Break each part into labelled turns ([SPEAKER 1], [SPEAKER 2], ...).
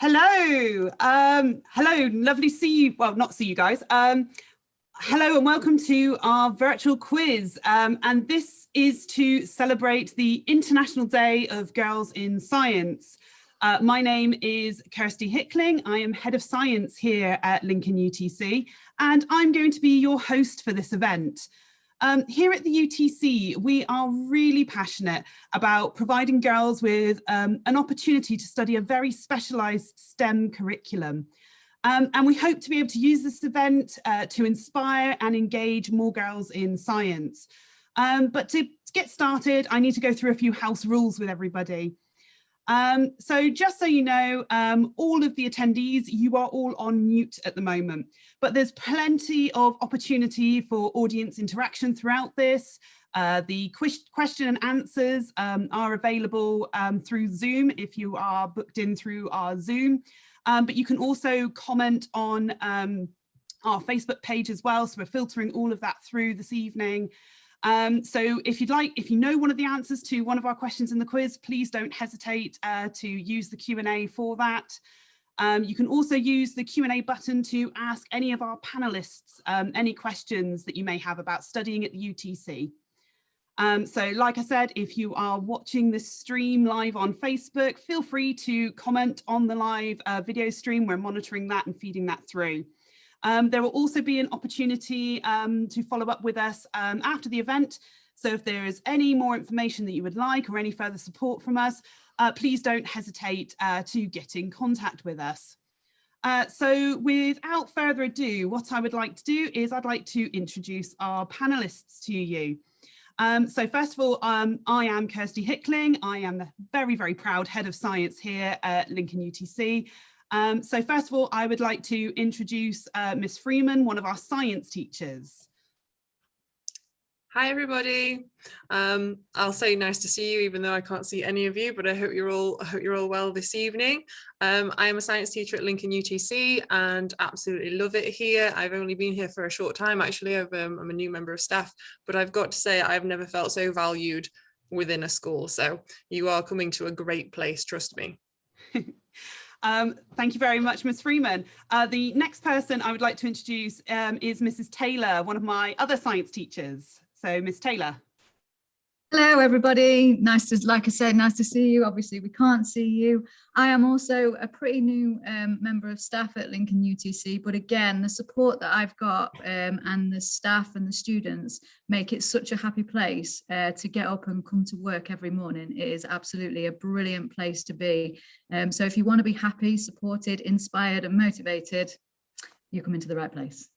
[SPEAKER 1] Hello, hello, lovely to see you. Well, not see you guys. Hello and welcome to our virtual quiz. And this is to celebrate the International Day of Girls in Science. My name is Kirsty Hickling. I am Head of Science here at Lincoln UTC, and I'm going to be your host for this event. Here at the UTC, we are really passionate about providing girls with an opportunity to study a very specialised STEM curriculum. And we hope to be able to use this event to inspire and engage more girls in science. But to get started, I need to go through a few house rules with everybody. So just so you know, all of the attendees, you are all on mute at the moment, but there's plenty of opportunity for audience interaction throughout this. The question and answers are available through Zoom if you are booked in through our Zoom, but you can also comment on our Facebook page as well. So we're filtering all of that through this evening. So if you know one of the answers to one of our questions in the quiz, please don't hesitate to use the Q&A for that. You can also use the Q&A button to ask any of our panelists any questions that you may have about studying at the UTC. So like I said, if you are watching this stream live on Facebook, feel free to comment on the live video stream. We're monitoring that and feeding that through. There will also be an opportunity to follow up with us after the event. So if there is any more information that you would like or any further support from us, please don't hesitate to get in contact with us. So without further ado, what I would like to do is I'd like to introduce our panelists to you. So first of all, I am Kirsty Hickling. I am the very, very proud Head of Science here at Lincoln UTC. So first of all, I would like to introduce Miss Freeman, one of our science teachers.
[SPEAKER 2] Hi everybody. I'll say nice to see you, even though I can't see any of you, but I hope you're all well this evening. I am a science teacher at Lincoln UTC and absolutely love it here. I've only been here for a short time, actually. I'm a new member of staff, but I've got to say I've never felt so valued within a school. So you are coming to a great place, trust me.
[SPEAKER 1] Thank you very much, Ms. Freeman. The next person I would like to introduce is Mrs. Taylor, one of my other science teachers. So, Ms. Taylor.
[SPEAKER 3] Hello, everybody. Like I said, nice to see you. Obviously, we can't see you. I am also a pretty new member of staff at Lincoln UTC, but again, the support that I've got and the staff and the students make it such a happy place to get up and come to work every morning. It is absolutely a brilliant place to be. So if you want to be happy, supported, inspired and motivated, you come into the right place.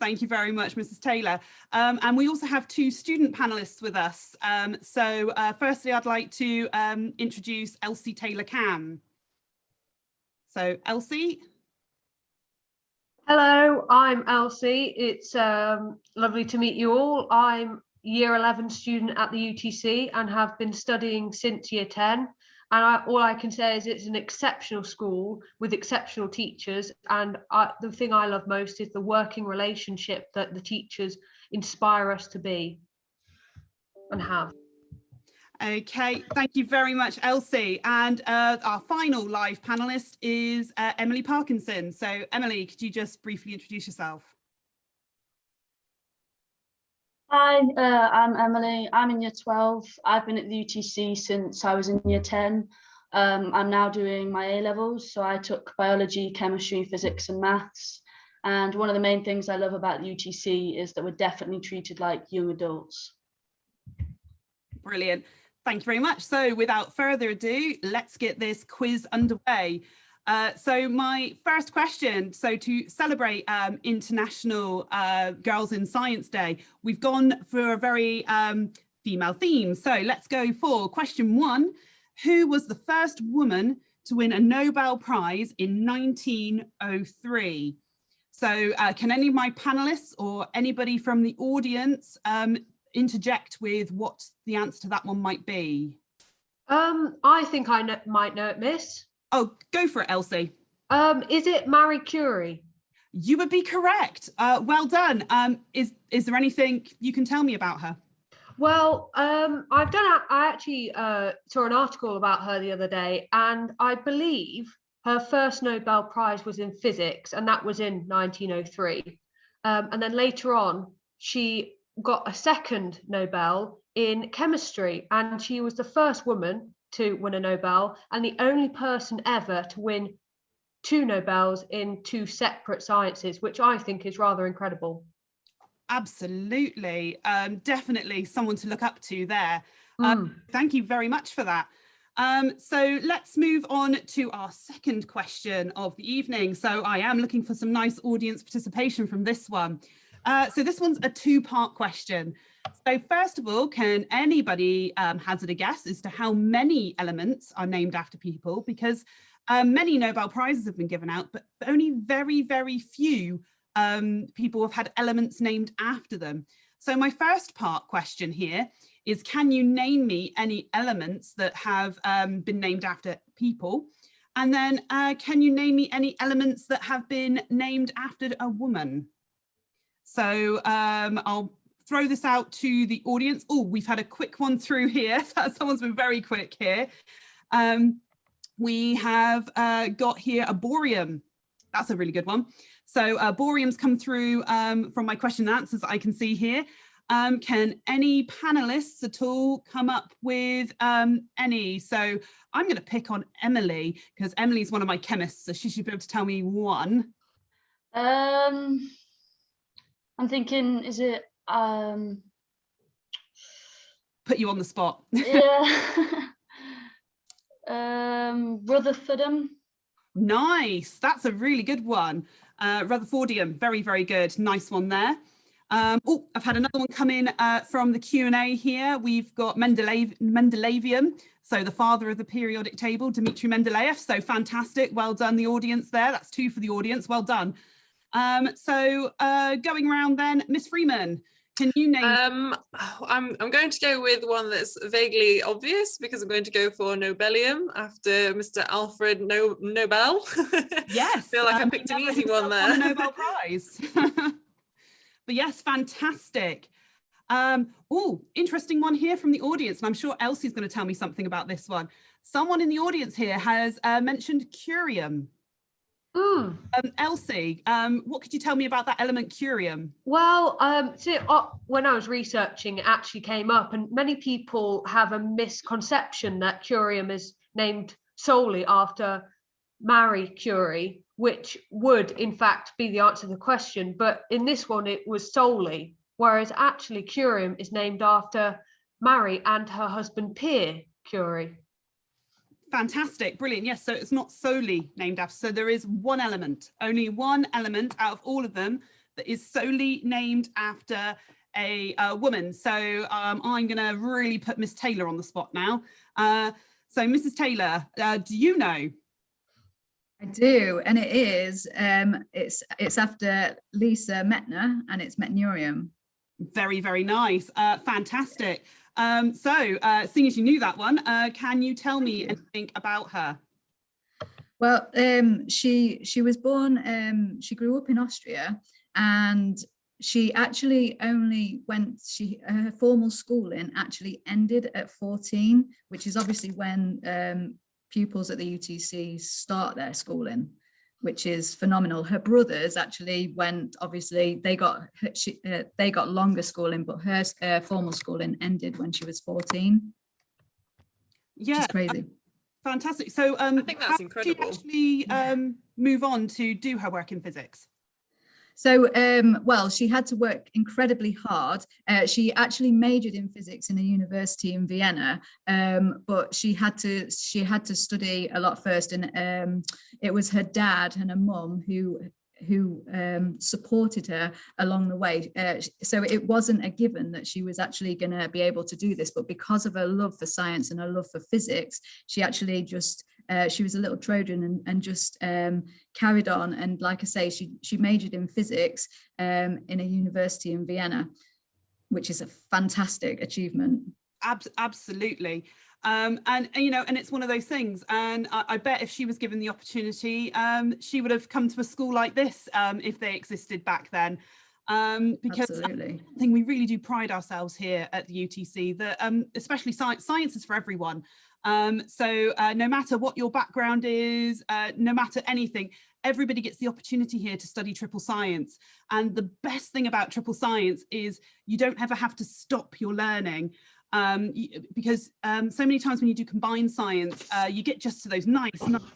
[SPEAKER 1] Thank you very much, Mrs. Taylor. And we also have two student panelists with us. So firstly, I'd like to introduce Elsie Taylor-Cam. So Elsie.
[SPEAKER 4] Hello, I'm Elsie. It's lovely to meet you all. I'm year 11 student at the UTC and have been studying since year 10. And all I can say is it's an exceptional school with exceptional teachers. And the thing I love most is the working relationship that the teachers inspire us to be and have.
[SPEAKER 1] Okay, thank you very much, Elsie. And our final live panelist is Emily Parkinson. So Emily, could you just briefly introduce yourself?
[SPEAKER 5] Hi, I'm Emily. I'm in year 12. I've been at the UTC since I was in year 10. I'm now doing my A-levels, so I took biology, chemistry, physics and maths. And one of the main things I love about the UTC is that we're definitely treated like young adults.
[SPEAKER 1] Brilliant. Thank you very much. So without further ado, let's get this quiz underway. So my first question, so to celebrate International Girls in Science Day, we've gone for a very female theme. So let's go for question 1. Who was the first woman to win a Nobel Prize in 1903? So can any of my panelists or anybody from the audience interject with what the answer to that one might be?
[SPEAKER 4] I think I might know it, miss.
[SPEAKER 1] Oh, go for it, Elsie.
[SPEAKER 4] Is it Marie Curie?
[SPEAKER 1] You would be correct. Well done. Is there anything you can tell me about her?
[SPEAKER 4] Well, I actually saw an article about her the other day, and I believe her first Nobel Prize was in physics, and that was in 1903. And then later on, she got a second Nobel in chemistry, and she was the first woman to win a Nobel and the only person ever to win 2 Nobels in 2 separate sciences, which I think is rather incredible.
[SPEAKER 1] Absolutely. Definitely someone to look up to there. Thank you very much for that. So let's move on to our second question of the evening. So I am looking for some nice audience participation from this one. So this one's a 2-part question. So first of all, can anybody hazard a guess as to how many elements are named after people? Because many Nobel Prizes have been given out, but only very, very few people have had elements named after them. So my first part question here is, can you name me any elements that have been named after people? And then can you name me any elements that have been named after a woman? So I'll throw this out to the audience. Oh, we've had a quick one through here. Someone's been very quick here. We have got here a borium. That's a really good one. So borium's come through from my question and answers that I can see here. Can any panelists at all come up with any? So I'm going to pick on Emily, because Emily's one of my chemists, so she should be able to tell me one.
[SPEAKER 5] I'm thinking, is it
[SPEAKER 1] Put you on the spot.
[SPEAKER 5] yeah. Rutherfordum.
[SPEAKER 1] Nice, that's a really good one. Rutherfordium, very, very good. Nice one there. Oh, I've had another one come in from the Q&A here. We've got Mendelevium, so the father of the periodic table, Dmitry Mendeleev. So fantastic, well done, the audience there. That's 2 for the audience, well done. So going around then, Miss Freeman, can you name?
[SPEAKER 2] I'm going to go with one that's vaguely obvious, because I'm going to go for Nobelium after Mr. Alfred Nobel.
[SPEAKER 1] Yes.
[SPEAKER 2] I feel like I picked an easy one there.
[SPEAKER 1] Won a Nobel Prize. But yes, fantastic. Oh, interesting one here from the audience, and I'm sure Elsie's going to tell me something about this one. Someone in the audience here has mentioned curium. Elsie, what could you tell me about that element curium?
[SPEAKER 4] Well, when I was researching, it actually came up, and many people have a misconception that curium is named solely after Marie Curie, which would in fact be the answer to the question, but in this one it was solely, whereas actually curium is named after Marie and her husband Pierre Curie.
[SPEAKER 1] Fantastic, brilliant. Yes, so it's not solely named after, so there is one element, only one element out of all of them that is solely named after a woman. So I'm going to really put Miss Taylor on the spot now. So Mrs. Taylor, do you know?
[SPEAKER 3] I do, and it is, it's after Lisa Meitner, and it's Meitnerium.
[SPEAKER 1] Very, very nice. Fantastic. So seeing as you knew that one, can you tell me anything about her?
[SPEAKER 3] Well, she was born, she grew up in Austria, and she actually only went, her formal schooling actually ended at 14, which is obviously when pupils at the UTC start their schooling, which is phenomenal. Her brothers actually went, obviously they got longer schooling, but her formal schooling ended when she was 14.
[SPEAKER 1] Yeah,
[SPEAKER 3] which is crazy.
[SPEAKER 1] Fantastic. So
[SPEAKER 2] I think that's incredible.
[SPEAKER 1] Did she actually move on to do her work in physics?
[SPEAKER 3] So, well, she had to work incredibly hard. She actually majored in physics in a university in Vienna, but she had to study a lot first. And it was her dad and her mum who supported her along the way. So it wasn't a given that she was actually going to be able to do this, but because of her love for science and her love for physics, she actually just she was a little Trojan and just carried on. And like I say, she majored in physics in a university in Vienna, which is a fantastic achievement.
[SPEAKER 1] Absolutely. And you know, and it's one of those things, and I bet if she was given the opportunity, she would have come to a school like this if they existed back then. because
[SPEAKER 3] Absolutely.
[SPEAKER 1] I think we really do pride ourselves here at the UTC that especially science is for everyone. So no matter what your background is, no matter anything, everybody gets the opportunity here to study triple science. And the best thing about triple science is you don't ever have to stop your learning. Because so many times when you do combined science, you get just to those nice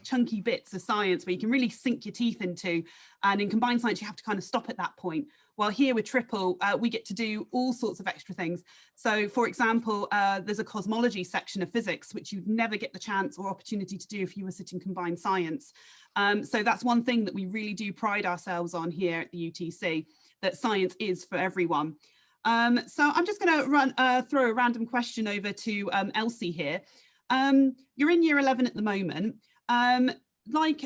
[SPEAKER 1] chunky bits of science where you can really sink your teeth into. And in combined science, you have to kind of stop at that point. While here with triple, we get to do all sorts of extra things. So for example, there's a cosmology section of physics, which you'd never get the chance or opportunity to do if you were sitting combined science. So that's one thing that we really do pride ourselves on here at the UTC, that science is for everyone. So I'm just going to throw a random question over to Elsie here. You're in year 11 at the moment. Like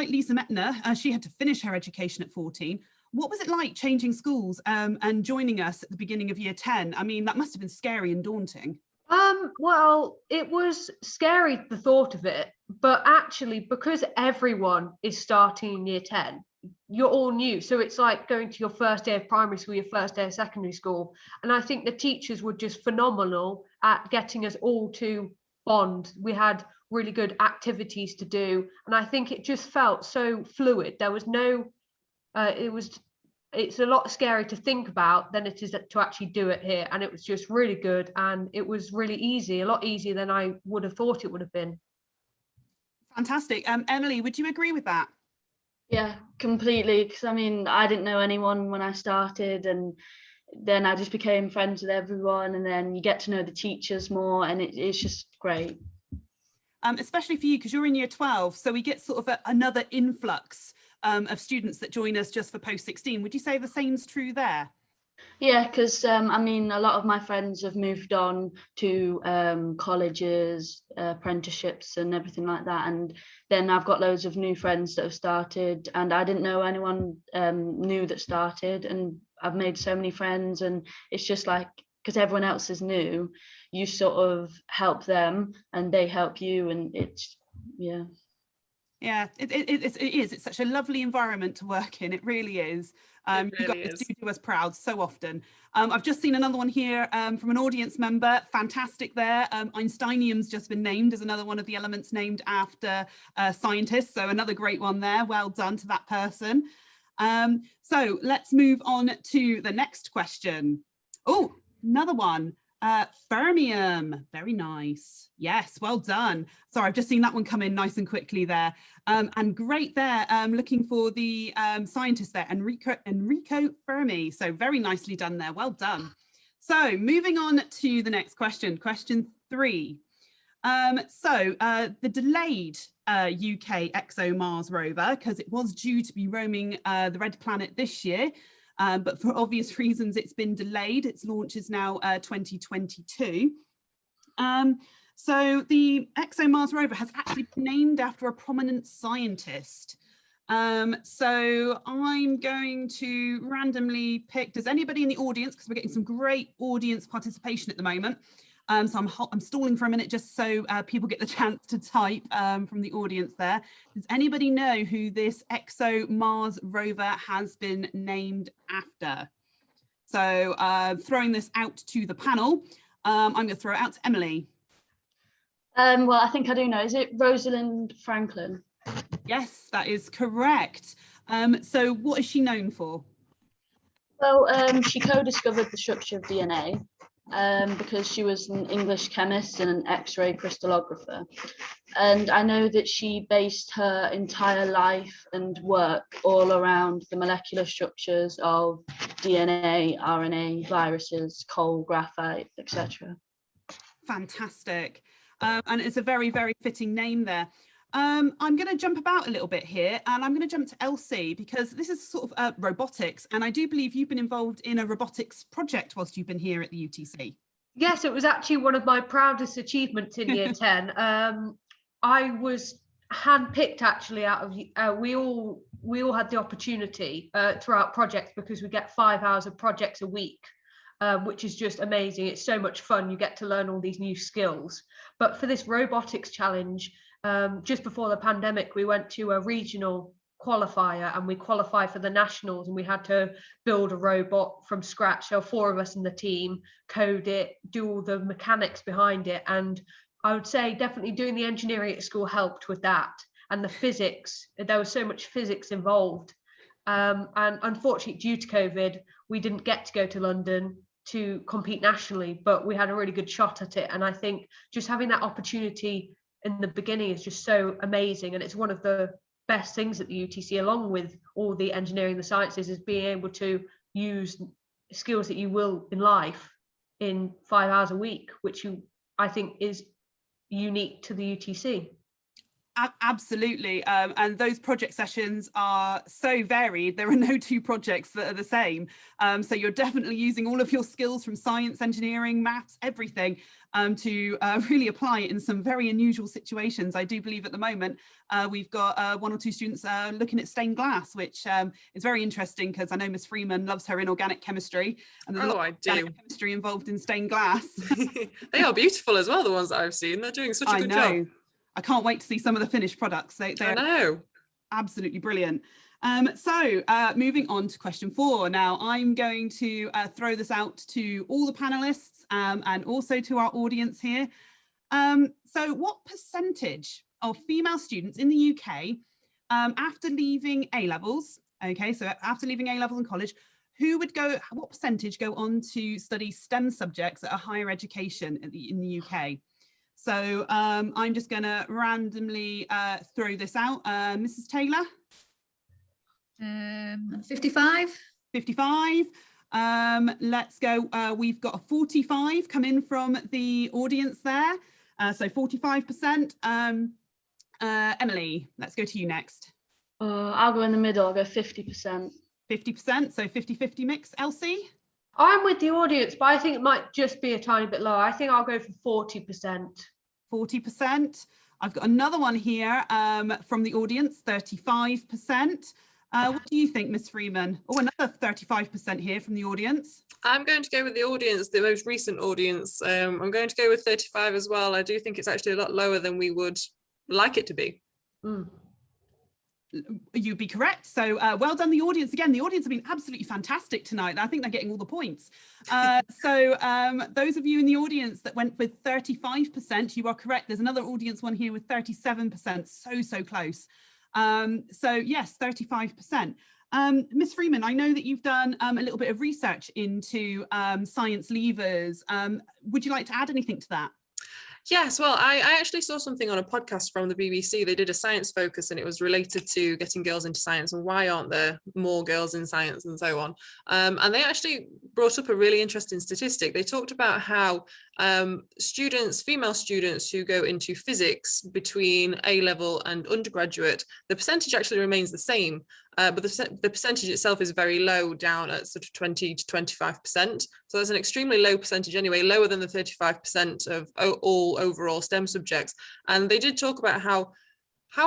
[SPEAKER 1] Lisa Metner, she had to finish her education at 14. What was it like changing schools and joining us at the beginning of year 10? I mean, that must have been scary and daunting.
[SPEAKER 4] Well, it was scary, the thought of it, but actually because everyone is starting in year 10, you're all new. So it's like going to your first day of primary school, your first day of secondary school. And I think the teachers were just phenomenal at getting us all to bond. We had really good activities to do. And I think it just felt so fluid. There was no, it's a lot scary to think about than it is to actually do it here. And it was just really good. And it was really easy, a lot easier than I would have thought it would have been.
[SPEAKER 1] Fantastic. Emily, would you agree with that?
[SPEAKER 5] Yeah, completely. Because I mean, I didn't know anyone when I started, and then I just became friends with everyone, and then you get to know the teachers more, and it's just great.
[SPEAKER 1] Especially for you, because you're in year 12, so we get sort of another influx of students that join us just for post-16. Would you say the same's true there?
[SPEAKER 5] Yeah, because I mean, a lot of my friends have moved on to colleges, apprenticeships and everything like that. And then I've got loads of new friends that have started, and I didn't know anyone new that started, and I've made so many friends. And it's just like, because everyone else is new, you sort of help them and they help you, and it's, yeah.
[SPEAKER 1] Yeah, it is. It's such a lovely environment to work in. It really is.
[SPEAKER 2] It
[SPEAKER 1] You
[SPEAKER 2] really
[SPEAKER 1] guys
[SPEAKER 2] is.
[SPEAKER 1] do us proud so often. I've just seen another one here from an audience member. Fantastic there. Einsteinium's just been named as another one of the elements named after scientists. So another great one there. Well done to that person. So let's move on to the next question. Oh, another one. Fermium, very nice. Yes, well done. Sorry, I've just seen that one come in nice and quickly there. And great there, looking for the scientist there, Enrico Fermi. So very nicely done there, well done. So moving on to the next question, question 3. The delayed UK ExoMars rover, because it was due to be roaming the red planet this year, but for obvious reasons, it's been delayed. Its launch is now 2022. So the ExoMars rover has actually been named after a prominent scientist. So I'm going to randomly pick, does anybody in the audience, because we're getting some great audience participation at the moment. So I'm stalling for a minute just so people get the chance to type from the audience there. Does anybody know who this ExoMars rover has been named after? So throwing this out to the panel, I'm going to throw it out to Emily.
[SPEAKER 5] Well, I think I do know. Is it Rosalind Franklin?
[SPEAKER 1] Yes, that is correct. So what is she known for?
[SPEAKER 5] Well, she co-discovered the structure of DNA. Because she was an English chemist and an X-ray crystallographer. And I know that she based her entire life and work all around the molecular structures of DNA, RNA, viruses, coal, graphite, etc.
[SPEAKER 1] Fantastic. And it's a very, very fitting name there. I'm going to jump about a little bit here, and I'm going to jump to Elsie, because this is sort of robotics, and I do believe you've been involved in a robotics project whilst you've been here at the UTC.
[SPEAKER 4] Yes, it was actually one of my proudest achievements in year 10. I was handpicked actually out of, we all had the opportunity throughout projects, because we get 5 hours of projects a week, which is just amazing. It's so much fun. You get to learn all these new skills. But for this robotics challenge, just before the pandemic, we went to a regional qualifier, and we qualified for the nationals, and we had to build a robot from scratch. So 4 of us in the team, code it, do all the mechanics behind it. And I would say definitely doing the engineering at school helped with that. And the physics, there was so much physics involved. And unfortunately, due to COVID, we didn't get to go to London to compete nationally, but we had a really good shot at it. And I think just having that opportunity in the beginning is just so amazing. And it's one of the best things at the UTC, along with all the engineering, the sciences, is being able to use skills that you will in life in 5 hours a week, which I think is unique to the UTC.
[SPEAKER 1] Absolutely. And those project sessions are so varied. There are no 2 projects that are the same. So you're definitely using all of your skills from science, engineering, maths, everything to really apply it in some very unusual situations. I do believe at the moment we've got 1 or 2 students looking at stained glass, which is very interesting because I know Miss Freeman loves her inorganic chemistry. And there's a lot of organic chemistry involved in stained glass.
[SPEAKER 2] They are beautiful as well, the ones that I've seen. They're doing such a good job.
[SPEAKER 1] I can't wait to see some of the finished products. They're absolutely brilliant. So moving on to question 4. Now I'm going to throw this out to all the panelists and also to our audience here. So what percentage of female students in the UK after leaving A-levels, okay, so after leaving A-levels in college, what percentage go on to study STEM subjects at a higher education in the UK? So I'm just going to randomly throw this out. Mrs. Taylor?
[SPEAKER 3] 55.
[SPEAKER 1] 55. Let's go. We've got a 45 come in from the audience there. So 45%. Emily, let's go to you next.
[SPEAKER 5] I'll go in the middle. I'll go 50%.
[SPEAKER 1] 50%. So 50-50 mix. Elsie?
[SPEAKER 4] I'm with the audience, but I think it might just be a tiny bit lower. I think I'll go for 40%.
[SPEAKER 1] 40%. I've got another one here from the audience, 35%. What do you think, Miss Freeman? Oh, another 35% here from the audience.
[SPEAKER 2] I'm going to go with the audience, the most recent audience. I'm going to go with 35 as well. I do think it's actually a lot lower than we would like it to be.
[SPEAKER 1] You'd be correct. So well done, the audience. Again, the audience have been absolutely fantastic tonight. I think they're getting all the points. So those of you in the audience that went with 35%, you are correct. There's another audience one here with 37%. So close. So yes, 35%. Miss Freeman, I know that you've done a little bit of research into science leavers. Would you like to add anything to that?
[SPEAKER 2] Yes, well, I actually saw something on a podcast from the BBC. They did a science focus and it was related to getting girls into science and why aren't there more girls in science and so on. And they actually brought up a really interesting statistic. They talked about how female students who go into physics between A-level and undergraduate, the percentage actually remains the same. But the percentage itself is very low, down at sort of 20 to 25%. So that's an extremely low percentage anyway, lower than the 35% of all overall STEM subjects. And they did talk about how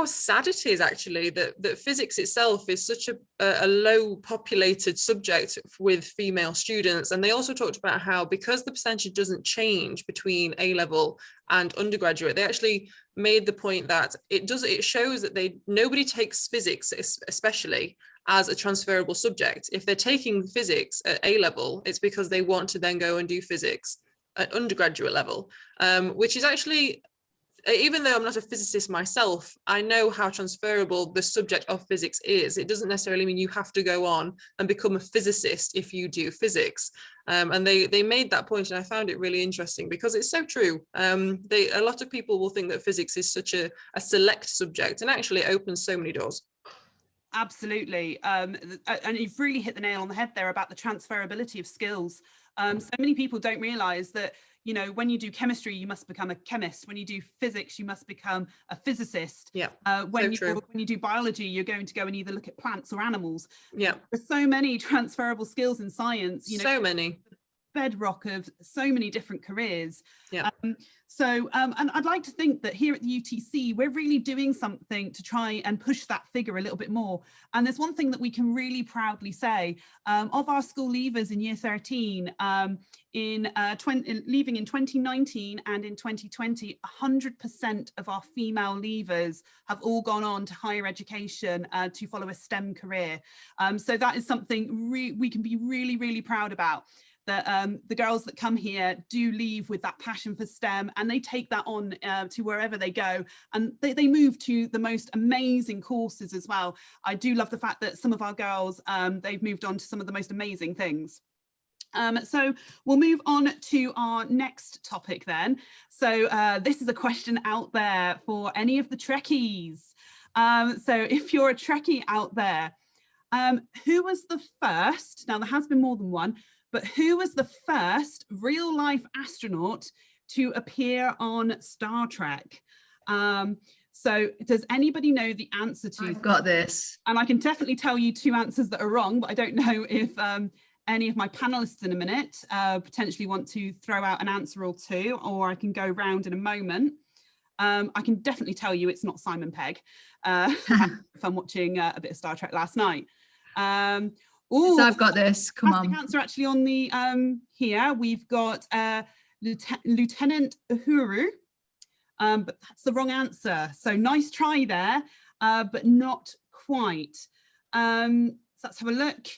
[SPEAKER 2] sad it is actually that physics itself is such a low populated subject with female students. And they also talked about how, because the percentage doesn't change between A-level and undergraduate, they actually made the point that it shows that nobody takes physics especially as a transferable subject. If they're taking physics at A-level, it's because they want to then go and do physics at undergraduate level, which is actually, even though I'm not a physicist myself, I know how transferable the subject of physics is. It doesn't necessarily mean you have to go on and become a physicist if you do physics. And they made that point, and I found it really interesting because it's so true. A lot of people will think that physics is such a select subject, and actually it opens so many doors.
[SPEAKER 1] Absolutely. And you've really hit the nail on the head there about the transferability of skills. So many people don't realize that, you know, when you do chemistry, you must become a chemist. When you do physics, you must become a physicist.
[SPEAKER 2] Yeah.
[SPEAKER 1] When you do biology, you're going to go and either look at plants or animals.
[SPEAKER 2] Yeah.
[SPEAKER 1] There's so many transferable skills in science. You know,
[SPEAKER 2] so many.
[SPEAKER 1] bedrock of so many different careers.
[SPEAKER 2] Yeah.
[SPEAKER 1] And I'd like to think that here at the UTC, we're really doing something to try and push that figure a little bit more. And there's one thing that we can really proudly say, of our school leavers in year 13, leaving in 2019 and in 2020, 100% of our female leavers have all gone on to higher education to follow a STEM career. So that is something we can be really, really proud about. That the girls that come here do leave with that passion for STEM, and they take that on to wherever they go, and they move to the most amazing courses as well. I do love the fact that some of our girls, they've moved on to some of the most amazing things. So we'll move on to our next topic then. So this is a question out there for any of the Trekkies. So if you're a Trekkie out there, who was the first, now there has been more than one, but who was the first real life astronaut to appear on Star Trek? So does anybody know the answer to?
[SPEAKER 3] I've got this.
[SPEAKER 1] And I can definitely tell you 2 answers that are wrong, but I don't know if any of my panelists in a minute potentially want to throw out an answer or 2, or I can go round in a moment. I can definitely tell you it's not Simon Pegg from watching a bit of Star Trek last night.
[SPEAKER 3] So I've got this. Come on.
[SPEAKER 1] The answer actually on the here we've got Lieutenant Uhuru, but that's the wrong answer. So nice try there, but not quite. So let's have a look.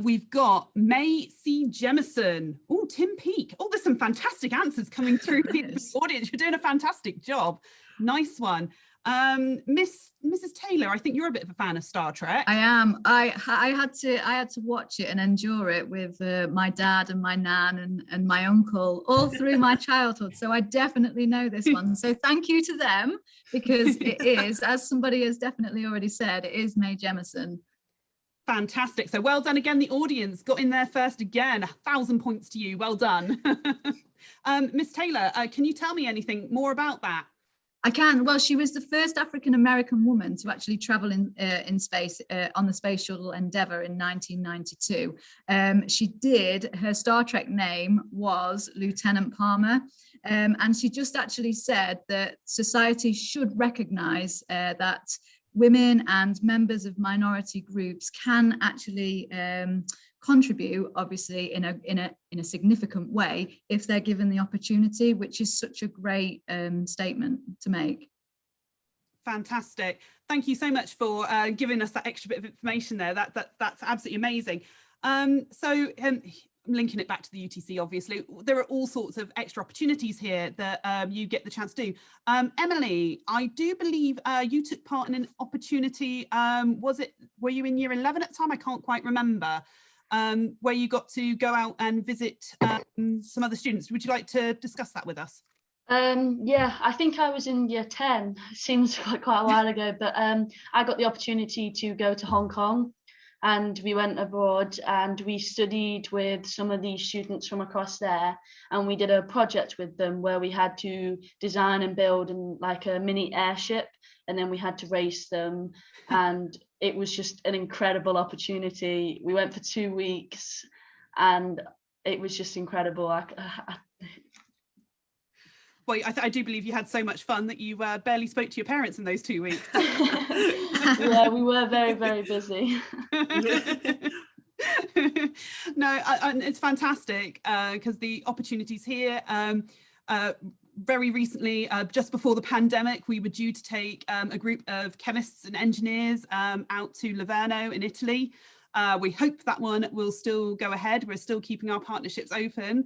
[SPEAKER 1] We've got May C. Jemison. Oh, Tim Peake. Oh, there's some fantastic answers coming through the audience. You're doing a fantastic job. Nice one. Mrs. Taylor, I think you're a bit of a fan of Star Trek.
[SPEAKER 3] I am. I had to watch it and endure it with my dad and my nan and my uncle all through my childhood. So I definitely know this one. So thank you to them, because it is, as somebody has definitely already said, it is Mae Jemison.
[SPEAKER 1] Fantastic. So well done again. The audience got in there first again. 1,000 points to you. Well done. Miss Taylor, can you tell me anything more about that?
[SPEAKER 3] I can. Well, she was the first African-American woman to actually travel in space on the Space Shuttle Endeavour in 1992. Her Star Trek name was Lieutenant Palmer, and she just actually said that society should recognise that women and members of minority groups can actually contribute, obviously, in a significant way if they're given the opportunity, which is such a great statement to make.
[SPEAKER 1] Fantastic. Thank you so much for giving us that extra bit of information there. That's absolutely amazing. So I'm linking it back to the UTC, obviously. There are all sorts of extra opportunities here that you get the chance to do. Emily, I do believe you took part in an opportunity, were you in year 11 at the time? I can't quite remember. Where you got to go out and visit some other students. Would you like to discuss that with us?
[SPEAKER 5] Yeah, I think I was in year 10. It seems quite a while ago, but I got the opportunity to go to Hong Kong, and we went abroad and we studied with some of these students from across there, and we did a project with them where we had to design and build like a mini airship, and then we had to race them, and it was just an incredible opportunity. We went for 2 weeks and it was just incredible.
[SPEAKER 1] Well, I do believe you had so much fun that you barely spoke to your parents in those 2 weeks.
[SPEAKER 5] Yeah, we were very, very busy.
[SPEAKER 1] No, it's fantastic because the opportunities here, very recently, just before the pandemic, we were due to take a group of chemists and engineers out to Livorno in Italy. We hope that one will still go ahead. We're still keeping our partnerships open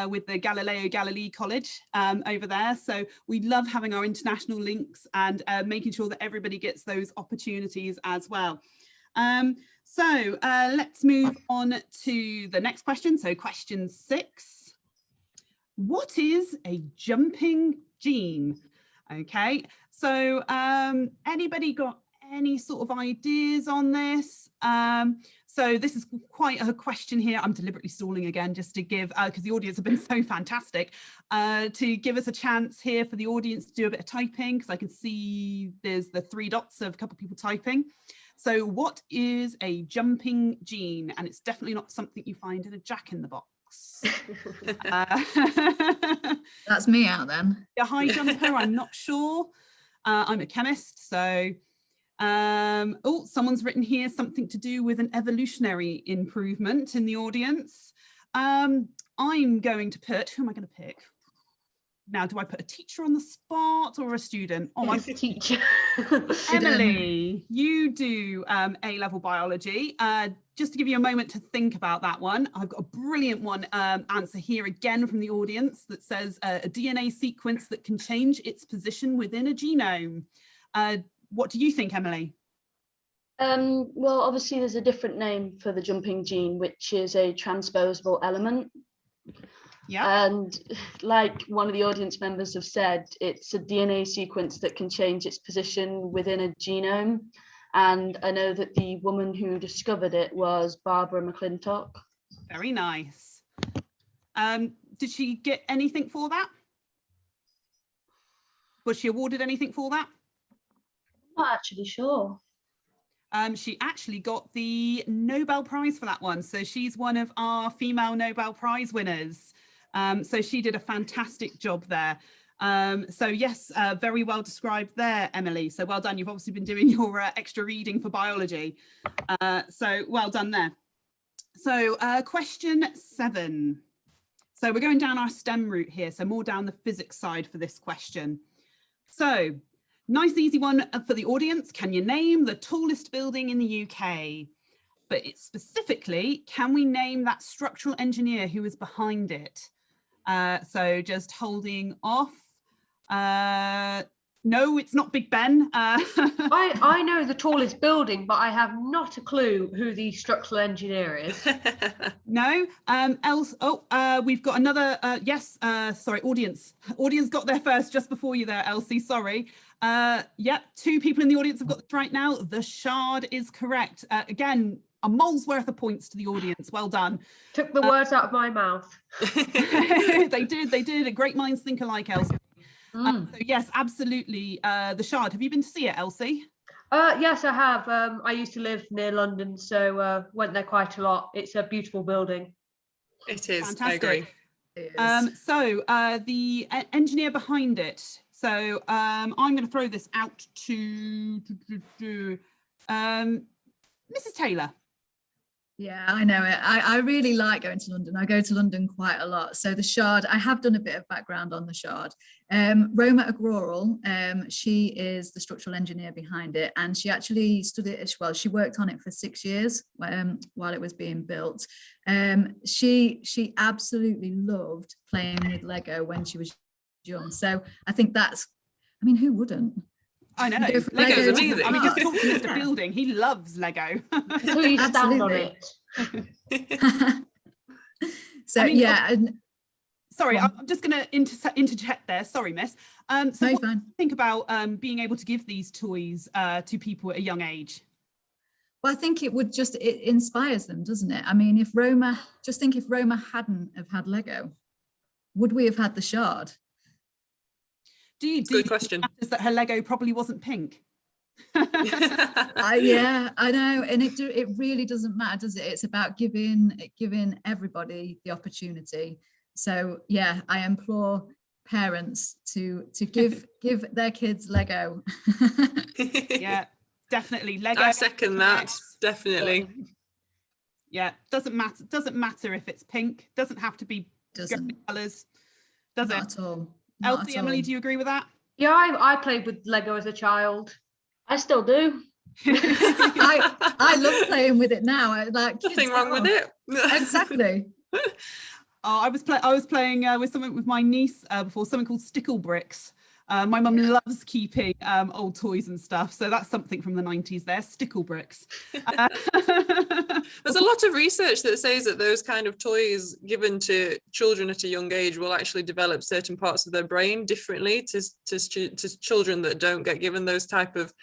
[SPEAKER 1] with the Galileo Galilei College over there. So we love having our international links and making sure that everybody gets those opportunities as well. So let's move on to the next question. So question 6. What is a jumping gene? Okay, so anybody got any sort of ideas on this? So this is quite a question here. I'm deliberately stalling again just to give, because the audience have been so fantastic, to give us a chance here for the audience to do a bit of typing, because I can see there's the 3 dots of a couple of people typing. So what is a jumping gene? And it's definitely not something you find in a Jack-in-the-Box.
[SPEAKER 3] That's me out then.
[SPEAKER 1] A high jumper, I'm not sure. I'm a chemist, so oh, someone's written here something to do with an evolutionary improvement in the audience. I'm going to put, who am I going to pick? Now, do I put a teacher on the spot or a student? Oh, I'm
[SPEAKER 4] a teacher.
[SPEAKER 1] Emily, you do A-level biology. Just to give you a moment to think about that one, I've got a brilliant one answer here again from the audience that says a DNA sequence that can change its position within a genome. What do you think, Emily?
[SPEAKER 5] Well, obviously there's a different name for the jumping gene, which is a transposable element.
[SPEAKER 1] Yeah.
[SPEAKER 5] And like one of the audience members have said, it's a DNA sequence that can change its position within a genome. And I know that the woman who discovered it was Barbara McClintock.
[SPEAKER 1] Very nice. Did she get anything for that? Was she awarded anything for that?
[SPEAKER 5] Not actually sure.
[SPEAKER 1] She actually got the Nobel Prize for that one. So she's one of our female Nobel Prize winners. So she did a fantastic job there. So yes, very well described there, Emily. So well done. You've obviously been doing your extra reading for biology. So well done there. So question 7. So we're going down our STEM route here. So more down the physics side for this question. So nice, easy one for the audience. Can you name the tallest building in the UK? But it's specifically, can we name that structural engineer who is behind it? So just holding off. No, it's not Big Ben.
[SPEAKER 4] I know the tallest building, but I have not a clue who the structural engineer is.
[SPEAKER 1] No. Else. Oh, we've got another. Yes. Sorry, audience. Audience got there first, just before you there, Elsie. Sorry. Yep. 2 people in the audience have got this right now. The Shard is correct. Again, a mole's worth of points to the audience. Well done.
[SPEAKER 4] Took the words out of my mouth.
[SPEAKER 1] They did. Great minds think alike, Elsie. So yes, absolutely. The Shard. Have you been to see it, Elsie?
[SPEAKER 4] Yes, I have. I used to live near London, so went there quite a lot. It's a beautiful building.
[SPEAKER 2] It is.
[SPEAKER 1] Fantastic.
[SPEAKER 2] I agree.
[SPEAKER 1] So the engineer behind it. So I'm going to throw this out to Mrs. Taylor.
[SPEAKER 3] Yeah, I know it. I really like going to London. I go to London quite a lot. So the Shard, I have done a bit of background on the Shard. Roma Agroral, she is the structural engineer behind it. And she actually studied, well, she worked on it for 6 years while it was being built. She absolutely loved playing with Lego when she was young. So I think that's, I mean, who wouldn't?
[SPEAKER 1] I know.
[SPEAKER 2] Lego's amazing.
[SPEAKER 1] I mean, just talk to Mr. Fielding. He loves Lego.
[SPEAKER 4] Until you stand on it.
[SPEAKER 3] So
[SPEAKER 1] I mean,
[SPEAKER 3] yeah.
[SPEAKER 1] Sorry, I'm just going to interject there. Sorry, miss. So
[SPEAKER 3] No,
[SPEAKER 1] what do you
[SPEAKER 3] fine.
[SPEAKER 1] think about being able to give these toys to people at a young age?
[SPEAKER 3] Well, I think it inspires them, doesn't it? I mean, if Roma hadn't have had Lego, would we have had the Shard?
[SPEAKER 2] Good question.
[SPEAKER 1] Is that her Lego probably wasn't pink?
[SPEAKER 3] Yeah, I know, and it really doesn't matter, does it? It's about giving everybody the opportunity. So yeah, I implore parents to give their kids Lego.
[SPEAKER 1] Yeah, definitely Lego.
[SPEAKER 2] I second that. Definitely.
[SPEAKER 1] Yeah, doesn't matter if it's pink. Doesn't have to be colours. Does
[SPEAKER 3] Not
[SPEAKER 1] it?
[SPEAKER 3] at all.
[SPEAKER 1] Elsie, Emily, do you agree with that?
[SPEAKER 4] Yeah, I played with Lego as a child.
[SPEAKER 5] I still do.
[SPEAKER 3] I love playing with it now.
[SPEAKER 2] Nothing wrong with it.
[SPEAKER 3] Exactly.
[SPEAKER 1] I was playing with my niece before, something called stickle bricks. My mum loves keeping old toys and stuff, so that's something from the 90s there, stickle bricks.
[SPEAKER 2] There's a lot of research that says that those kind of toys given to children at a young age will actually develop certain parts of their brain differently to children that don't get given those type of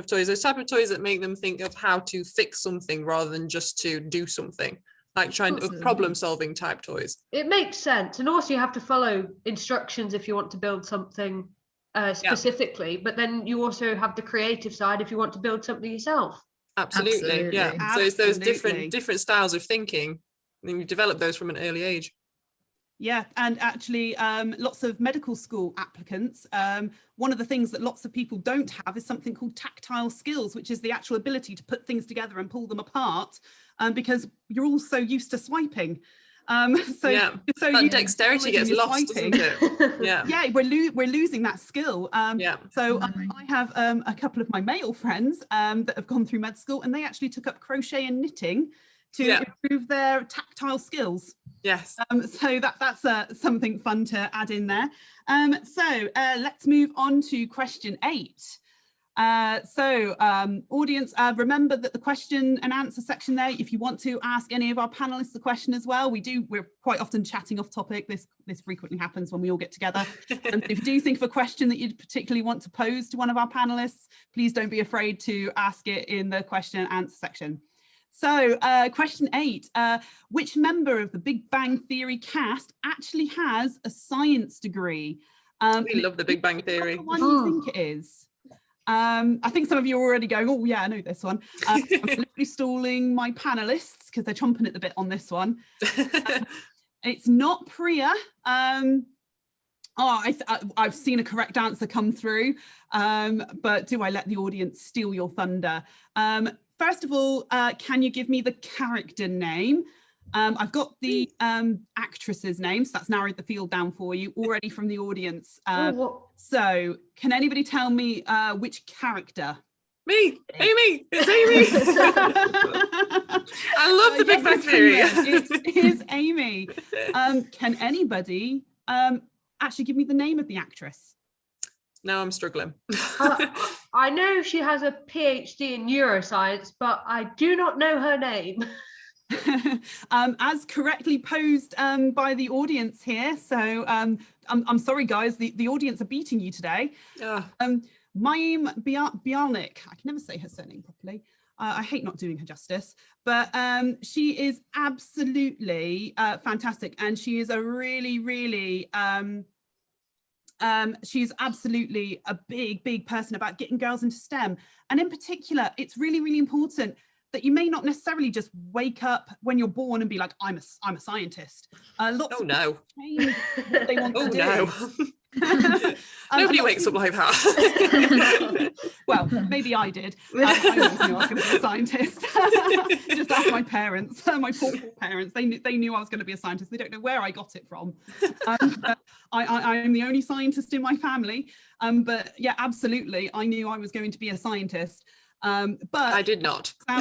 [SPEAKER 2] toys that make them think of how to fix something rather than just to do something, like problem solving type toys. It
[SPEAKER 4] makes sense, and also you have to follow instructions if you want to build something specifically, but then you also have the creative side if you want to build something yourself.
[SPEAKER 2] Absolutely. Yeah.
[SPEAKER 3] Absolutely.
[SPEAKER 2] So it's those
[SPEAKER 1] Absolutely.
[SPEAKER 2] different styles of thinking, and you develop those from an early age.
[SPEAKER 1] Yeah, and actually lots of medical school applicants, one of the things that lots of people don't have is something called tactile skills, which is the actual ability to put things together and pull them apart, because you're all so used to swiping. So
[SPEAKER 2] that dexterity gets lost, doesn't it?
[SPEAKER 1] Yeah, we're losing that skill. So I have a couple of my male friends that have gone through med school, and they actually took up crochet and knitting to improve their tactile skills.
[SPEAKER 2] Yes.
[SPEAKER 1] So that's something fun to add in there. So let's move on to question 8. Audience, remember that the question and answer section there, if you want to ask any of our panelists a question as well, we're quite often chatting off topic. This frequently happens when we all get together. And if you do think of a question that you'd particularly want to pose to one of our panelists, please don't be afraid to ask it in the question and answer section. So question 8, which member of the Big Bang Theory cast actually has a science degree?
[SPEAKER 2] We love the Big Bang Theory.
[SPEAKER 1] What do you think it is? I think some of you are already going, oh yeah, I know this one. I'm literally stalling my panelists because they're chomping at the bit on this one. It's not Priya. I've seen a correct answer come through, but do I let the audience steal your thunder? First of all, can you give me the character name? I've got the actress's name, so that's narrowed the field down for you already from the audience. So can anybody tell me which character?
[SPEAKER 2] Me, Amy, it's Amy. I love the Big Bang Theory.
[SPEAKER 1] It is Amy. Can anybody actually give me the name of the actress?
[SPEAKER 2] Now I'm struggling.
[SPEAKER 4] I know she has a PhD in neuroscience, but I do not know her name.
[SPEAKER 1] As correctly posed by the audience here. So I'm sorry, guys, the audience are beating you today. Mayim Bialnik, I can never say her surname properly. I hate not doing her justice, but she is absolutely fantastic. And she is a really, she's absolutely a big person about getting girls into STEM. And in particular, it's really important that you may not necessarily just wake up when you're born and be like, I'm a scientist. Lots of
[SPEAKER 2] no.
[SPEAKER 1] change what they want to do.
[SPEAKER 2] No. Nobody wakes up like that.
[SPEAKER 1] Well, maybe I did. I always knew I was going to be a scientist. Just ask my parents, my poor parents. They knew I was going to be a scientist. They don't know where I got it from. I am the only scientist in my family. But yeah, absolutely, I knew I was going to be a scientist. But
[SPEAKER 2] I did not.
[SPEAKER 1] Cool.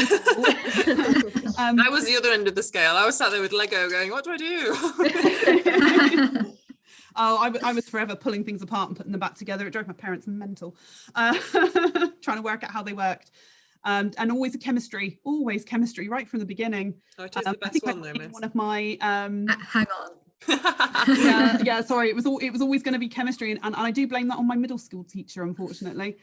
[SPEAKER 2] I was the other end of the scale. I was sat there with Lego going, what do I do?
[SPEAKER 1] I was forever pulling things apart and putting them back together. It drove my parents mental, trying to work out how they worked. And always always chemistry right from the beginning.
[SPEAKER 2] Oh, it is the best one though, miss.
[SPEAKER 1] One of my
[SPEAKER 3] hang on.
[SPEAKER 1] yeah, sorry, it was always going to be chemistry, and I do blame that on my middle school teacher, unfortunately.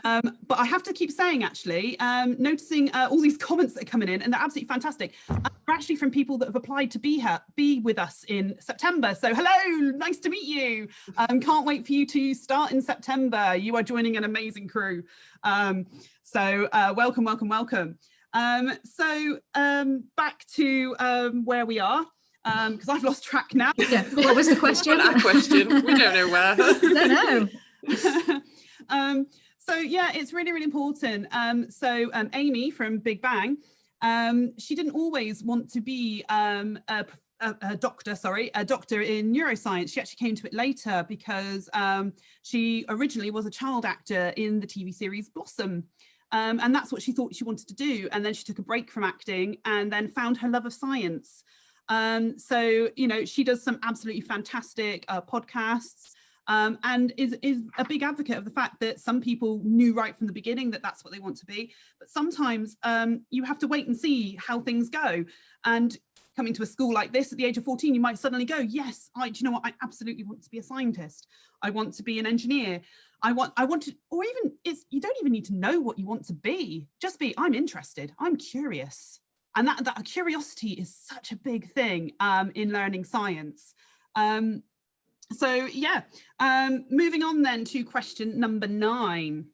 [SPEAKER 1] But I have to keep saying, actually, noticing all these comments that are coming in, and they're absolutely fantastic. They're actually from people that have applied to be with us in September. So hello, nice to meet you. Can't wait for you to start in September. You are joining an amazing crew. So welcome. Back to where we are. Because I've lost track now.
[SPEAKER 3] Yeah. What was the question?
[SPEAKER 2] That question. We don't know where.
[SPEAKER 3] Don't know.
[SPEAKER 1] So yeah, it's really important. Amy from Big Bang, she didn't always want to be a doctor in neuroscience. She actually came to it later because she originally was a child actor in the TV series Blossom. And that's what she thought she wanted to do. And then she took a break from acting and then found her love of science. So, you know, she does some absolutely fantastic podcasts and is a big advocate of the fact that some people knew right from the beginning that that's what they want to be. But sometimes you have to wait and see how things go. And coming to a school like this at the age of 14, you might suddenly go, yes, do you know what? I absolutely want to be a scientist. I want to be an engineer. I want to, or even you don't even need to know what you want to be. Just be, I'm interested. I'm curious. And that curiosity is such a big thing in learning science. So yeah, moving on then to question number 9.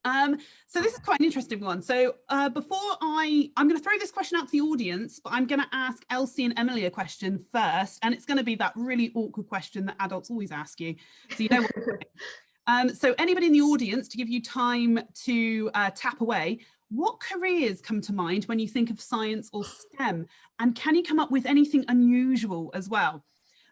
[SPEAKER 1] So this is quite an interesting one. So before I'm going to throw this question out to the audience, but I'm going to ask Elsie and Emily a question first, and it's going to be that really awkward question that adults always ask you. So you know what. So anybody in the audience, to give you time to tap away, what careers come to mind when you think of science or STEM? And can you come up with anything unusual as well?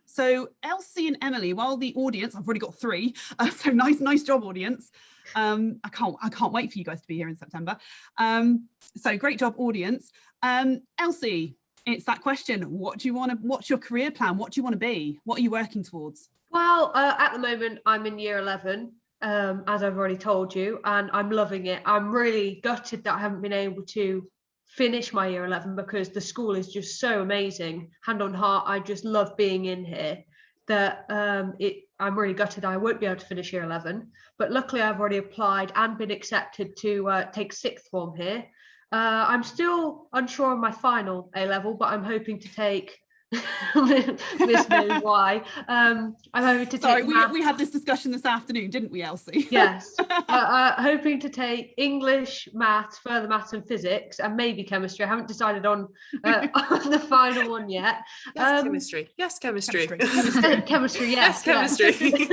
[SPEAKER 1] So Elsie and Emily, while the audience, I've already got 3, so nice job, audience. I can't wait for you guys to be here in September. So great job, audience. Elsie, it's that question. What's your career plan? What do you want to be? What are you working towards?
[SPEAKER 4] Well, at the moment, I'm in year 11, as I've already told you, and I'm loving it. I'm really gutted that I haven't been able to finish my year 11 because the school is just so amazing. Hand on heart, I just love being in here. That I'm really gutted I won't be able to finish year 11, but luckily I've already applied and been accepted to take 6th form here. I'm still unsure on my final A level, but I'm hoping to take Miss knows why. I'm hoping to
[SPEAKER 1] Sorry,
[SPEAKER 4] take
[SPEAKER 1] we had this discussion this afternoon, didn't we, Elsie?
[SPEAKER 4] Yes. Hoping to take English, maths, further maths and physics, and maybe chemistry. I haven't decided on the final one yet.
[SPEAKER 2] Yes, chemistry. Yes, chemistry.
[SPEAKER 4] Chemistry, yes.
[SPEAKER 2] Yes, chemistry.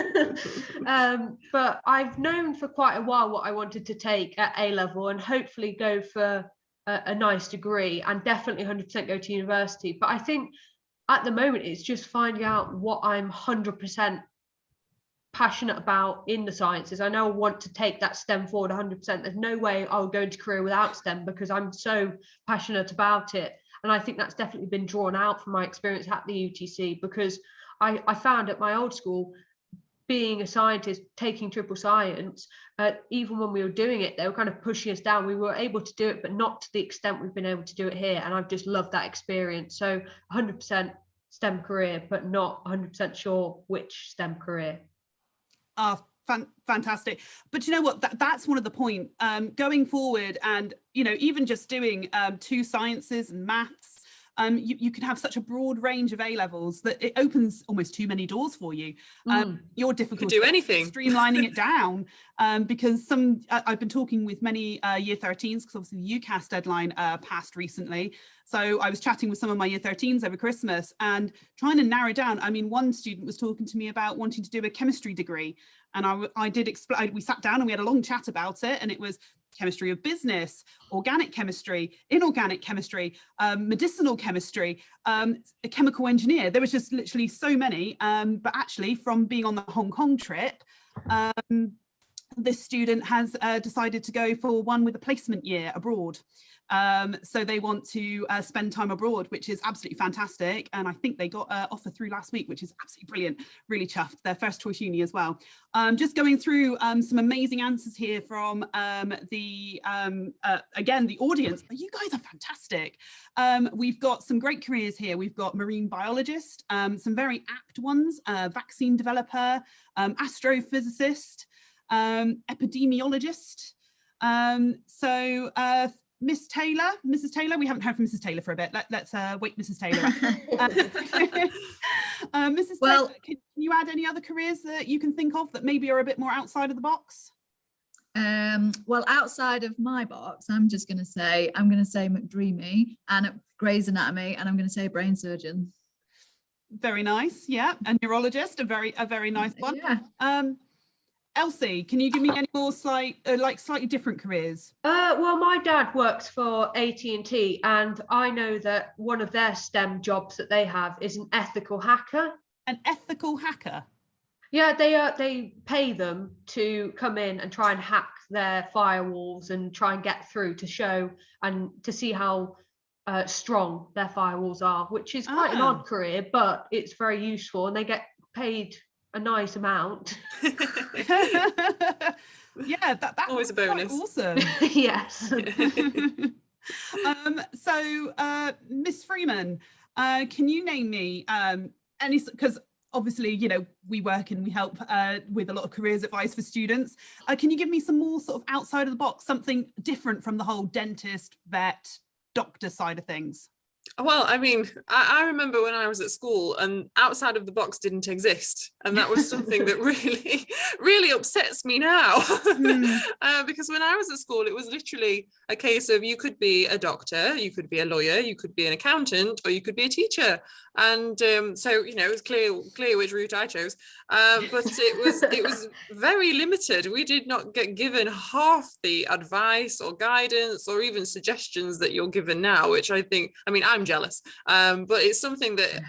[SPEAKER 4] But I've known for quite a while what I wanted to take at A level and hopefully go for a nice degree and definitely 100% go to university. But I think at the moment it's just finding out what I'm 100% passionate about in the sciences. I know I want to take that STEM forward 100%. There's no way I'll go into career without STEM because I'm so passionate about it. And I think that's definitely been drawn out from my experience at the UTC, because I found at my old school, being a scientist, taking triple science, even when we were doing it, they were kind of pushing us down. We were able to do it, but not to the extent we've been able to do it here. And I've just loved that experience. So 100% STEM career, but not 100% sure which STEM career.
[SPEAKER 1] Oh, fantastic. But you know what, that's one of the point going forward, and you know, even just doing 2 sciences and maths, you can have such a broad range of A levels that it opens almost too many doors for you. Your difficulty
[SPEAKER 2] do anything,
[SPEAKER 1] streamlining it down, because I've been talking with many year 13s, because obviously the UCAS deadline passed recently. So I was chatting with some of my year 13s over Christmas and trying to narrow down. I mean, one student was talking to me about wanting to do a chemistry degree, and I did explain. We sat down and we had a long chat about it, and it was chemistry of business, organic chemistry, inorganic chemistry, medicinal chemistry, a chemical engineer. There was just literally so many, but actually from being on the Hong Kong trip, this student has decided to go for one with a placement year abroad. So they want to spend time abroad, which is absolutely fantastic. And I think they got an offer through last week, which is absolutely brilliant. Really chuffed. Their first choice uni as well. Just going through some amazing answers here from again, the audience. You guys are fantastic. We've got some great careers here. We've got marine biologist, some very apt ones, vaccine developer, astrophysicist, epidemiologist. Mrs. Taylor, we haven't heard from Mrs. Taylor for a bit. Let's wait Mrs. Taylor. Mrs. Taylor, can you add any other careers that you can think of that maybe are a bit more outside of the box?
[SPEAKER 3] Well, outside of my box, I'm going to say McDreamy and Grey's Anatomy, and I'm going to say brain surgeon.
[SPEAKER 1] Very nice, yeah. A neurologist, a very nice one.
[SPEAKER 3] Yeah.
[SPEAKER 1] Elsie, can you give me any more slightly different careers?
[SPEAKER 4] Well, my dad works for AT&T, and I know that one of their STEM jobs that they have is an ethical hacker.
[SPEAKER 1] An ethical hacker?
[SPEAKER 4] Yeah, they pay them to come in and try and hack their firewalls and try and get through to show and to see how strong their firewalls are, which is quite an odd career, but it's very useful, and they get paid a nice amount.
[SPEAKER 1] Yeah, that's
[SPEAKER 2] always a bonus.
[SPEAKER 1] Awesome.
[SPEAKER 4] Yes.
[SPEAKER 1] So Miss Freeman, can you name me any, because obviously, you know, we work and we help with a lot of careers advice for students. Can you give me some more sort of outside of the box, something different from the whole dentist, vet, doctor side of things?
[SPEAKER 2] Well, I mean, I remember when I was at school and outside of the box didn't exist. And that was something that really, really upsets me now. Because when I was at school, it was literally a case of you could be a doctor, you could be a lawyer, you could be an accountant, or you could be a teacher. And so, you know, it was clear which route I chose. But it was very limited. We did not get given half the advice or guidance or even suggestions that you're given now, which I think, I mean, I'm jealous, but it's something that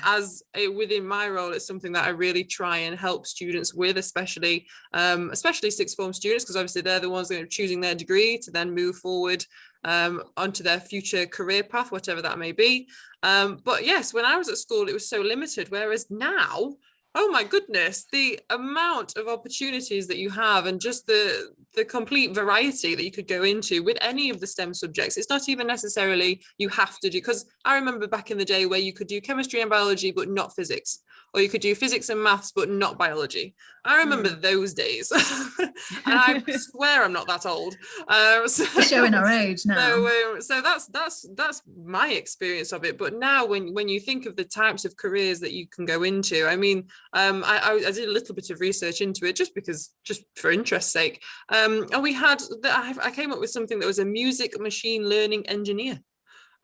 [SPEAKER 2] within my role, it's something that I really try and help students with, especially sixth form students, because obviously they're the ones that are choosing their degree to then move forward onto their future career path, whatever that may be. But yes, when I was at school, it was so limited, whereas now, oh my goodness, the amount of opportunities that you have and just the complete variety that you could go into with any of the STEM subjects. It's not even necessarily you have to do, because I remember back in the day where you could do chemistry and biology, but not physics, or you could do physics and maths, but not biology. I remember those days. And I swear I'm not that old.
[SPEAKER 3] We're showing our age now.
[SPEAKER 2] So that's my experience of it. But now when you think of the types of careers that you can go into, I mean, I did a little bit of research into it just for interest's sake. And we had, I came up with something that was a music machine learning engineer.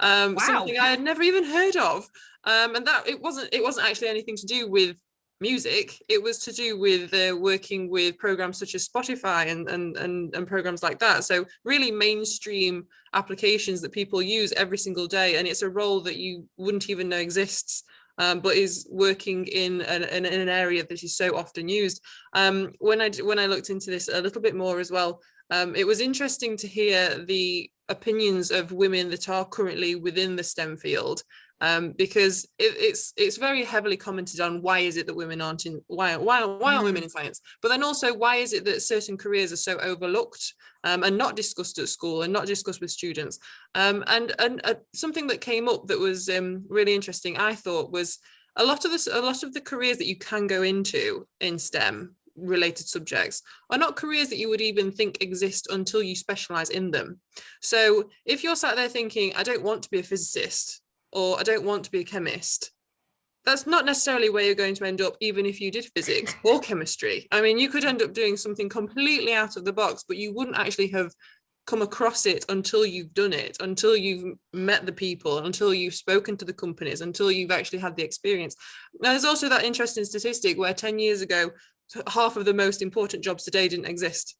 [SPEAKER 1] Wow.
[SPEAKER 2] Something I had never even heard of. And that it wasn't actually anything to do with music. It was to do with working with programs such as Spotify and programs like that. So really mainstream applications that people use every single day. And it's a role that you wouldn't even know exists. But is working in an area that is so often used. When I looked into this a little bit more as well, it was interesting to hear the opinions of women that are currently within the STEM field, because it's very heavily commented on. Why is it that women aren't in? Why aren't women in science? But then also, why is it that certain careers are so overlooked and not discussed at school and not discussed with students? And something that came up that was really interesting, I thought, was a lot of the careers that you can go into in STEM related subjects are not careers that you would even think exist until you specialize in them. So if you're sat there thinking, I don't want to be a physicist, or I don't want to be a chemist, that's not necessarily where you're going to end up, even if you did physics or chemistry. I mean, you could end up doing something completely out of the box, but you wouldn't actually have come across it until you've done it, until you've met the people, until you've spoken to the companies, until you've actually had the experience. Now, there's also that interesting statistic where 10 years ago, half of the most important jobs today didn't exist.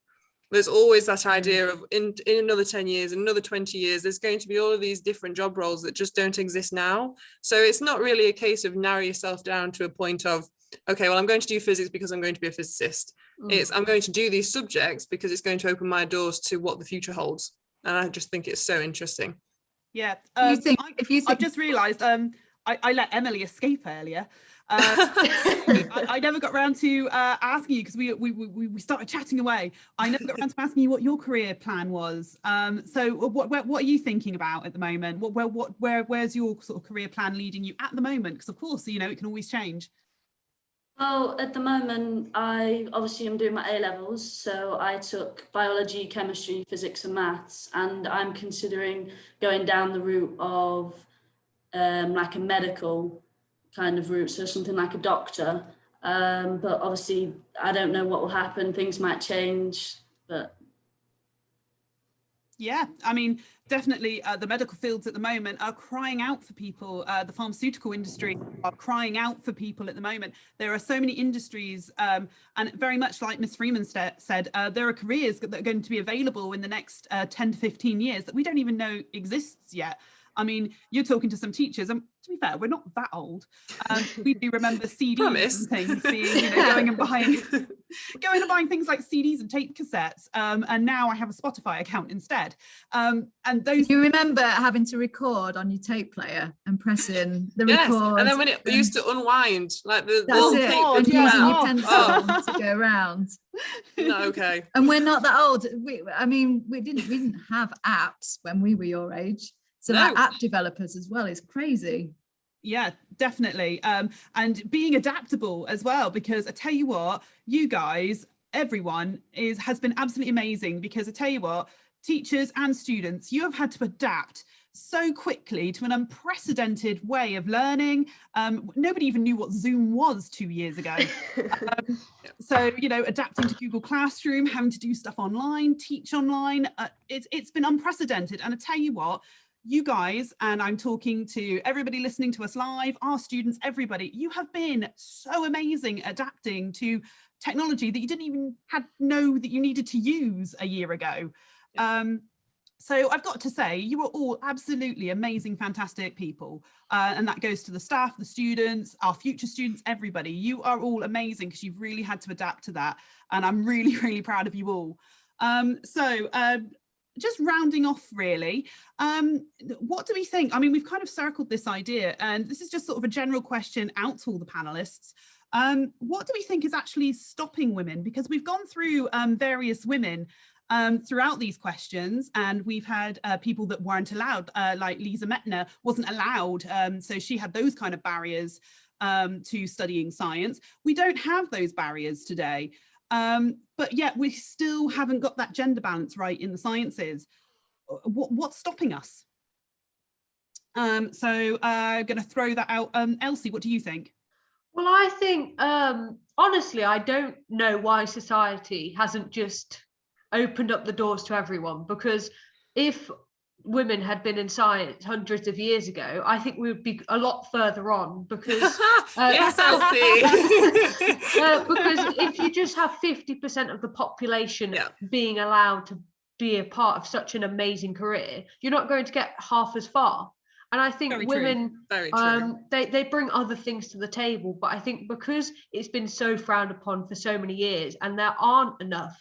[SPEAKER 2] There's always that idea of in another 10 years, another 20 years, there's going to be all of these different job roles that just don't exist now. So it's not really a case of narrow yourself down to a point of, okay, well, I'm going to do physics because I'm going to be a physicist. It's I'm going to do these subjects because it's going to open my doors to what the future holds. And I just think it's so interesting.
[SPEAKER 1] Yeah.
[SPEAKER 3] If you think
[SPEAKER 1] I've just realised I let Emily escape earlier. I never got around to asking you, because we started chatting away. I never got around to asking you what your career plan was. So what are you thinking about at the moment? Where's your sort of career plan leading you at the moment? Because of course, you know, it can always change.
[SPEAKER 5] Well, at the moment, I obviously am doing my A-levels, so I took biology, chemistry, physics and maths, and I'm considering going down the route of like a medical kind of route, so something like a doctor. But obviously, I don't know what will happen. Things might change, but
[SPEAKER 1] yeah, I mean, definitely the medical fields at the moment are crying out for people. The pharmaceutical industry are crying out for people at the moment. There are so many industries, and very much like Miss Freeman said, there are careers that are going to be available in the next 10 to 15 years that we don't even know exists yet. I mean, you're talking to some teachers, and to be fair, we're not that old. We do remember CDs and things being, you know, going and buying things like CDs and tape cassettes. And now I have a Spotify account instead. And those.
[SPEAKER 3] You remember having to record on your tape player and pressing the record.
[SPEAKER 2] And then when it used to unwind, like the
[SPEAKER 3] tape
[SPEAKER 2] would
[SPEAKER 3] and using your
[SPEAKER 2] out.
[SPEAKER 3] pencil to go around.
[SPEAKER 2] No, okay.
[SPEAKER 3] And we're not that old. We didn't have apps when we were your age. So that app developers as well is crazy.
[SPEAKER 1] Yeah, definitely. And being adaptable as well, because I tell you what, you guys, everyone has been absolutely amazing, because I tell you what, teachers and students, you have had to adapt so quickly to an unprecedented way of learning. Nobody even knew what Zoom was 2 years ago. So, you know, adapting to Google Classroom, having to do stuff online, teach online, it's been unprecedented. And I tell you what, you guys, and I'm talking to everybody listening to us live, our students, everybody, you have been so amazing adapting to technology that you didn't even know that you needed to use a year ago. So I've got to say, you are all absolutely amazing, fantastic people. And that goes to the staff, the students, our future students, everybody. You are all amazing because you've really had to adapt to that. And I'm really, really proud of you all. Just rounding off really, what do we think? I mean, we've kind of circled this idea, and this is just sort of a general question out to all the panelists. What do we think is actually stopping women? Because we've gone through various women throughout these questions, and we've had people that weren't allowed, like Lisa Mettner wasn't allowed, so she had those kind of barriers to studying science. We don't have those barriers today. But yet we still haven't got that gender balance right in the sciences. What's stopping us? So I'm going to throw that out. Elsie, what do you think?
[SPEAKER 4] Well, I think, honestly, I don't know why society hasn't just opened up the doors to everyone, because if women had been in science hundreds of years ago, I think we would be a lot further on, because
[SPEAKER 2] yes, Elsie.
[SPEAKER 4] because if you just have 50% of the population being allowed to be a part of such an amazing career, you're not going to get half as far. And I think women, they bring other things to the table, but I think because it's been so frowned upon for so many years, and there aren't enough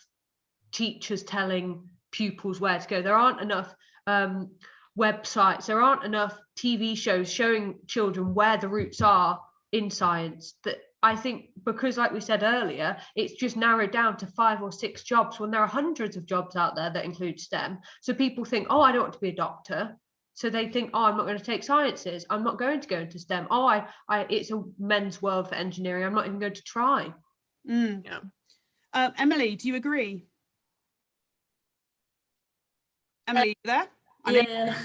[SPEAKER 4] teachers telling pupils where to go, there aren't enough websites, there aren't enough TV shows showing children where the routes are in science, that I think, because like we said earlier, it's just narrowed down to 5 or 6 jobs when there are hundreds of jobs out there that include STEM. So people think, oh, I don't want to be a doctor, so they think, oh, I'm not going to take sciences, I'm not going to go into STEM, oh, it's a men's world for engineering, I'm not even going to try.
[SPEAKER 1] Emily, do you agree? Emily, you there?
[SPEAKER 6] Yeah.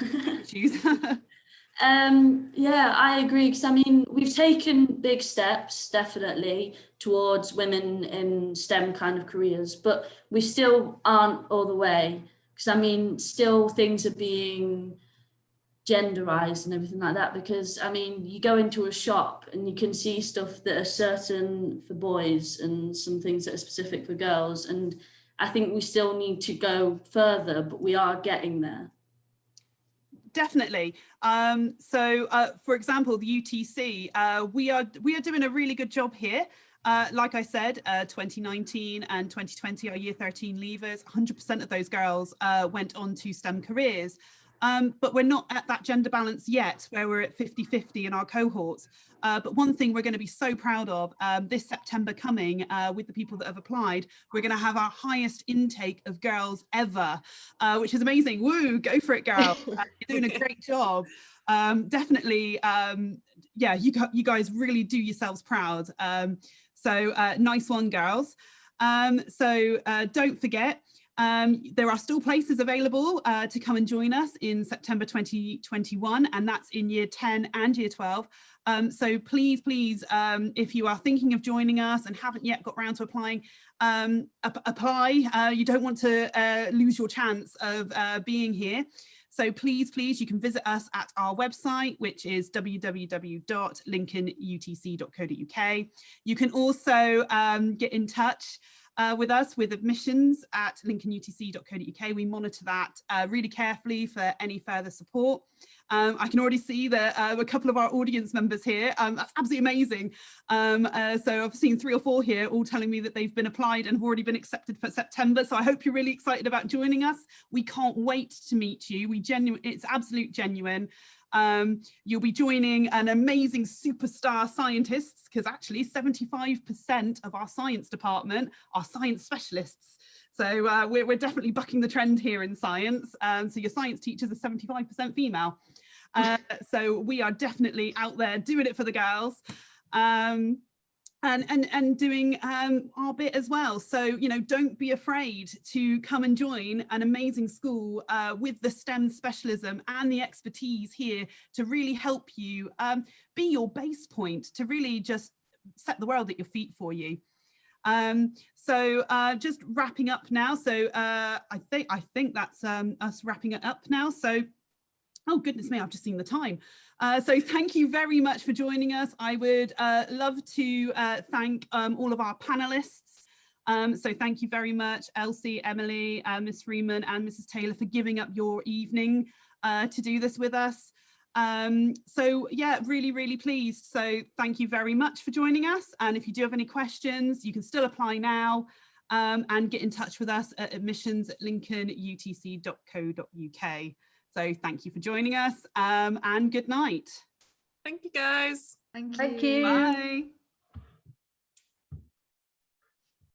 [SPEAKER 1] Yeah,
[SPEAKER 6] I agree, because I mean, we've taken big steps definitely towards women in STEM kind of careers, but we still aren't all the way, because I mean, still things are being genderized and everything like that, because I mean, you go into a shop and you can see stuff that are certain for boys and some things that are specific for girls, and I think we still need to go further, but we are getting there.
[SPEAKER 1] Definitely. For example, the UTC, we are doing a really good job here. Like I said, 2019 and 2020 are year 13 leavers. 100% of those girls went on to STEM careers. But we're not at that gender balance yet, where we're at 50-50 in our cohorts. But one thing we're going to be so proud of this September coming, with the people that have applied, we're going to have our highest intake of girls ever, which is amazing. Woo, go for it, girls. You're doing a great job. Definitely, yeah, you guys really do yourselves proud. Nice one, girls. Don't forget, there are still places available to come and join us in September 2021, and that's in year 10 and year 12. So please, if you are thinking of joining us and haven't yet got round to applying, apply. You don't want to lose your chance of being here. So please, you can visit us at our website, which is www.lincolnutc.co.uk. You can also get in touch with us with admissions at lincolnutc.co.uk. We monitor that really carefully for any further support. I can already see that a couple of our audience members here. That's absolutely amazing. So I've seen 3 or 4 here all telling me that they've been applied and have already been accepted for September. So I hope you're really excited about joining us. We can't wait to meet you. It's absolute genuine. You'll be joining an amazing superstar scientists, because actually 75% of our science department are science specialists. So we're definitely bucking the trend here in science. So your science teachers are 75% female. So we are definitely out there doing it for the girls. and doing our bit as well. So, you know, don't be afraid to come and join an amazing school with the STEM specialism and the expertise here to really help you be your base point to really just set the world at your feet for you. So just wrapping up now. So I think that's us wrapping it up now. So, oh goodness me, I've just seen the time. So thank you very much for joining us. I would love to thank all of our panelists. So thank you very much, Elsie, Emily, Miss Freeman and Mrs. Taylor for giving up your evening to do this with us. So yeah, really pleased. So thank you very much for joining us. And if you do have any questions, you can still apply now and get in touch with us at admissions@lincolnutc.co.uk. So thank you for joining us and good night.
[SPEAKER 2] Thank you, guys.
[SPEAKER 3] Thank you.
[SPEAKER 4] Thank you.
[SPEAKER 1] Bye.